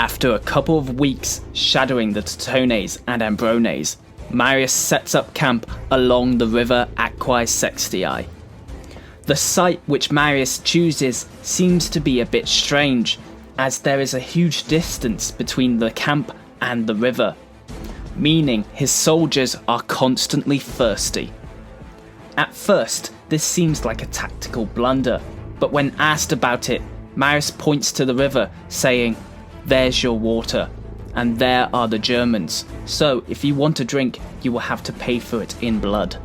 After a couple of weeks shadowing the Teutones and Ambrones, Marius sets up camp along the river Aquae Sextii. The site which Marius chooses seems to be a bit strange, as there is a huge distance between the camp and the river, meaning his soldiers are constantly thirsty. At first, this seems like a tactical blunder, but when asked about it, Marius points to the river, saying, "There's your water, and there are the Germans, so if you want a drink, you will have to pay for it in blood."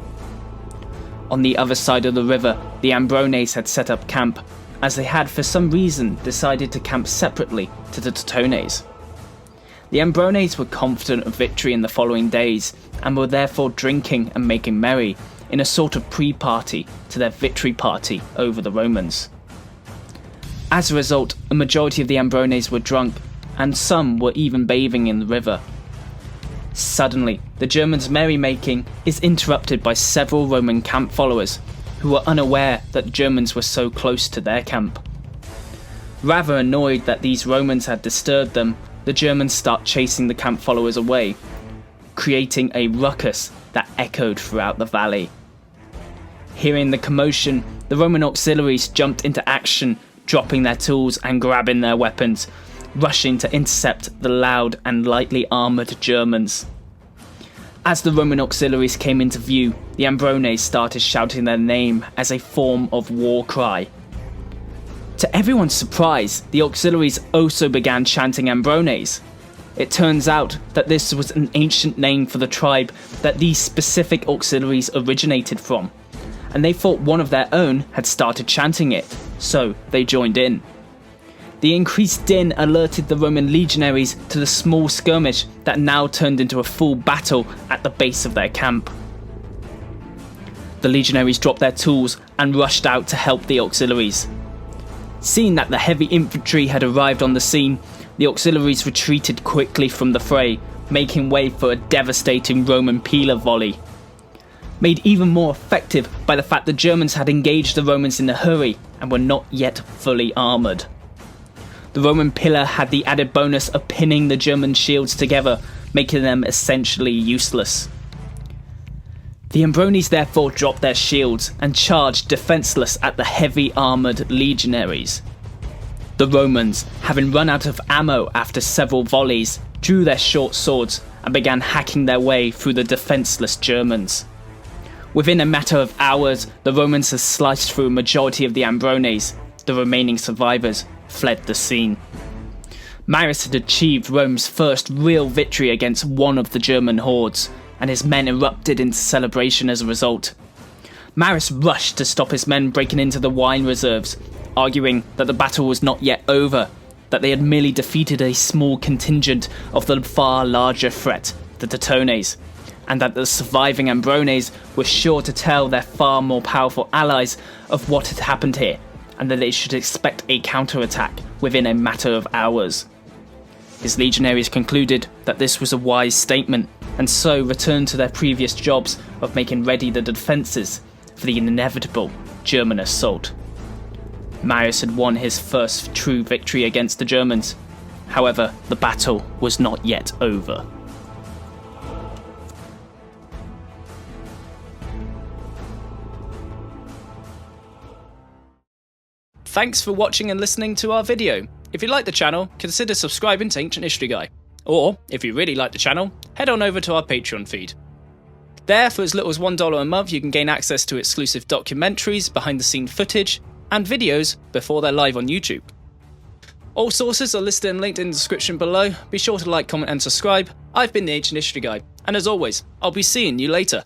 On the other side of the river, the Ambrones had set up camp, as they had for some reason decided to camp separately to the Teutones. The Ambrones were confident of victory in the following days, and were therefore drinking and making merry in a sort of pre-party to their victory party over the Romans. As a result, a majority of the Ambrones were drunk, and some were even bathing in the river. Suddenly, the Germans' merrymaking is interrupted by several Roman camp followers, who were unaware that Germans were so close to their camp. Rather annoyed that these Romans had disturbed them, the Germans start chasing the camp followers away, creating a ruckus that echoed throughout the valley. Hearing the commotion, the Roman auxiliaries jumped into action, dropping their tools and grabbing their weapons, rushing to intercept the loud and lightly armoured Germans. As the Roman auxiliaries came into view, the Ambrones started shouting their name as a form of war cry. To everyone's surprise, the auxiliaries also began chanting Ambrones. It turns out that this was an ancient name for the tribe that these specific auxiliaries originated from, and they thought one of their own had started chanting it, so they joined in. The increased din alerted the Roman legionaries to the small skirmish that now turned into a full battle at the base of their camp. The legionaries dropped their tools and rushed out to help the auxiliaries. Seeing that the heavy infantry had arrived on the scene, the auxiliaries retreated quickly from the fray, making way for a devastating Roman pillar volley. Made even more effective by the fact the Germans had engaged the Romans in a hurry and were not yet fully armoured. The Roman pillar had the added bonus of pinning the German shields together, making them essentially useless. The Ambrones therefore dropped their shields and charged defenceless at the heavy armoured legionaries. The Romans, having run out of ammo after several volleys, drew their short swords and began hacking their way through the defenceless Germans. Within a matter of hours, the Romans had sliced through a majority of the Ambrones. The remaining survivors fled the scene. Marius had achieved Rome's first real victory against one of the German hordes, and his men erupted into celebration as a result. Marius rushed to stop his men breaking into the wine reserves, arguing that the battle was not yet over, that they had merely defeated a small contingent of the far larger threat, the Teutones, and that the surviving Ambrones were sure to tell their far more powerful allies of what had happened here, and that they should expect a counterattack within a matter of hours. His legionaries concluded that this was a wise statement, and so returned to their previous jobs of making ready the defences for the inevitable German assault. Marius had won his first true victory against the Germans. However, the battle was not yet over. Thanks for watching and listening to our video. If you like the channel, consider subscribing to Ancient History Guy. Or, if you really like the channel, head on over to our Patreon feed. There, for as little as $1 a month, you can gain access to exclusive documentaries, behind-the-scene footage, and videos before they're live on YouTube. All sources are listed and linked in the description below. Be sure to like, comment and subscribe. I've been the Ancient History Guy, and as always, I'll be seeing you later.